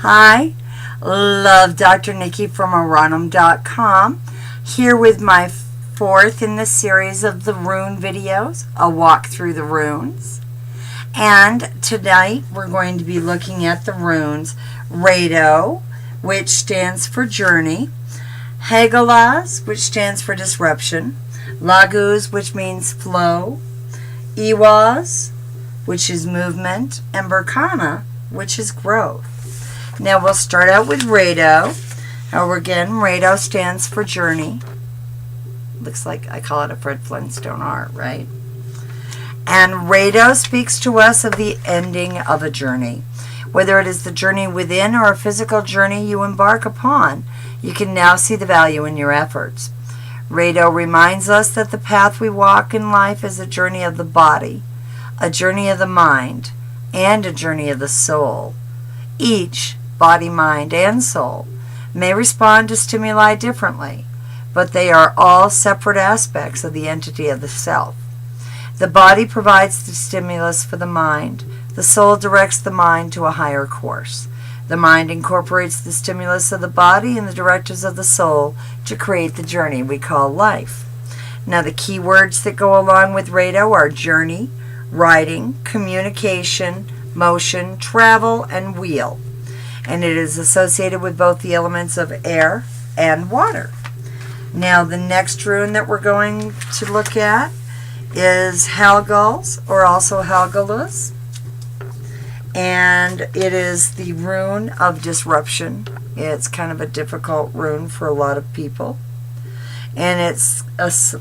Hi, love Dr. Nikki from Aranum.com, here with my fourth in the series of the rune videos, a walk through the runes. And tonight we're going to be looking at the runes Rado, which stands for journey, Hagalaz, which stands for disruption, Laguz, which means flow, Iwaz, which is movement, and Berkana, which is growth. Now we'll start out with Rado. Rado stands for journey. Looks like I call it a Fred Flintstone art, right? And Rado speaks to us of the ending of a journey. Whether it is the journey within or a physical journey you embark upon, you can now see the value in your efforts. Rado reminds us that the path we walk in life is a journey of the body, a journey of the mind, and a journey of the soul. Each, body, mind, and soul, may respond to stimuli differently, but they are all separate aspects of the entity of the self. The body provides the stimulus for the mind. The soul directs the mind to a higher course. The mind incorporates the stimulus of the body and the directives of the soul to create the journey we call life. Now, the key words that go along with Rado are journey, riding, communication, motion, travel, and wheel. And it is associated with both the elements of air and water. Now, the next rune that we're going to look at is Halgals, or also Halgaluz. And it is the rune of disruption. It's kind of a difficult rune for a lot of people. And it's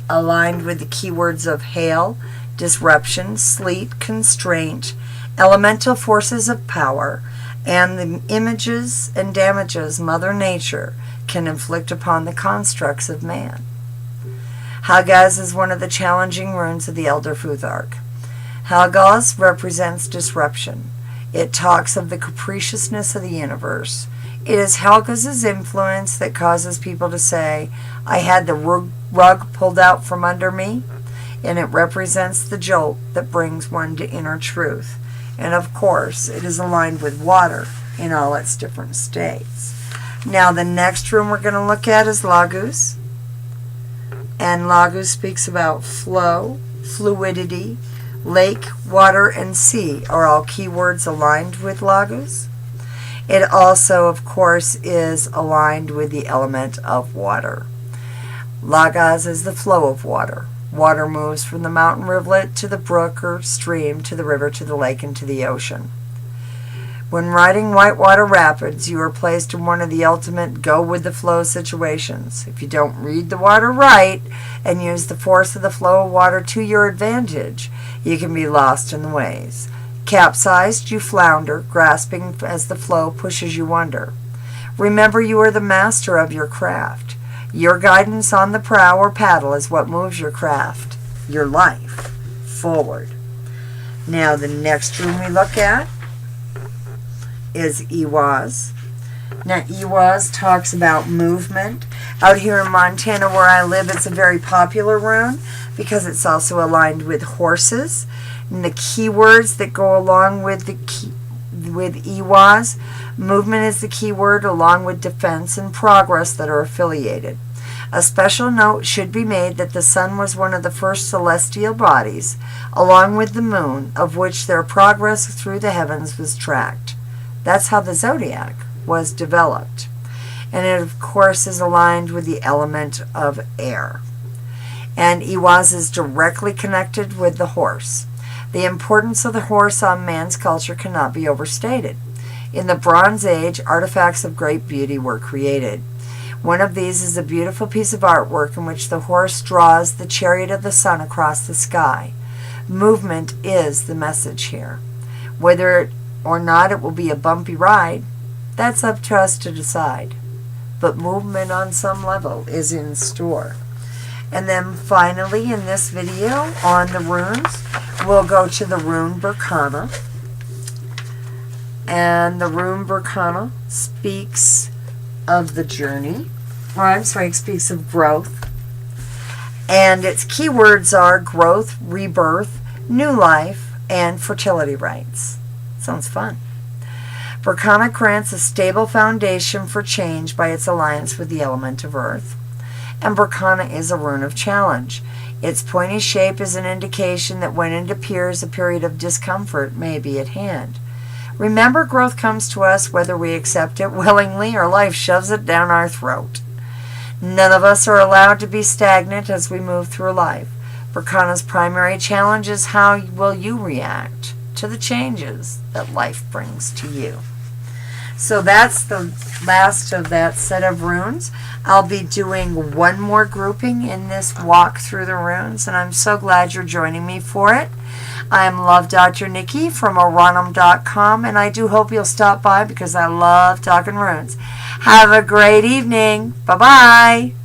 aligned with the keywords of hail, disruption, sleet, constraint, elemental forces of power, and the images and damages Mother Nature can inflict upon the constructs of man. Hagaz is one of the challenging runes of the Elder Futhark. Hagaz represents disruption. It talks of the capriciousness of the universe. It is Hagaz's influence that causes people to say, I had the rug pulled out from under me, and it represents the jolt that brings one to inner truth. And of course, it is aligned with water in all its different states. Now, the next rune we're going to look at is Laguz. And Laguz speaks about flow, fluidity, lake, water, and sea are all keywords aligned with Laguz. It also, of course, is aligned with the element of water. Lagaz is the flow of water. Water moves from the mountain rivulet to the brook or stream to the river to the lake and to the ocean. When riding whitewater rapids, you are placed in one of the ultimate go-with-the-flow situations. If you don't read the water right and use the force of the flow of water to your advantage, you can be lost in the waves. Capsized, you flounder, grasping as the flow pushes you under. Remember, you are the master of your craft. Your guidance on the prow or paddle is what moves your craft, your life, forward. Now, the next rune we look at is Iwaz. Now, Iwaz talks about movement. Out here in Montana where I live, it's a very popular rune because it's also aligned with horses. And the keywords that go along with Iwaz, movement is the key word along with defense and progress that are affiliated. A special note should be made that the sun was one of the first celestial bodies, along with the moon, of which their progress through the heavens was tracked. That's how the zodiac was developed. And it, of course, is aligned with the element of air. And Iwaz is directly connected with the horse. The importance of the horse on man's culture cannot be overstated. In the Bronze Age, artifacts of great beauty were created. One of these is a beautiful piece of artwork in which the horse draws the chariot of the sun across the sky. Movement is the message here. Whether or not it will be a bumpy ride, that's up to us to decide. But movement on some level is in store. And then finally, in this video on the runes, we'll go to the rune Berkana. And the rune Berkana speaks of the journey. It speaks of growth. And its keywords are growth, rebirth, new life, and fertility rites. Sounds fun. Berkana grants a stable foundation for change by its alliance with the element of earth. And Berkana is a rune of challenge. Its pointy shape is an indication that when it appears, a period of discomfort may be at hand. Remember, growth comes to us whether we accept it willingly or life shoves it down our throat. None of us are allowed to be stagnant as we move through life. Berkana's primary challenge is how will you react to the changes that life brings to you. So that's the last of that set of runes. I'll be doing one more grouping in this walk through the runes, and I'm so glad you're joining me for it. I'm Love Dr. Nikki from Orannum.com, and I do hope you'll stop by because I love talking runes. Have a great evening. Bye-bye.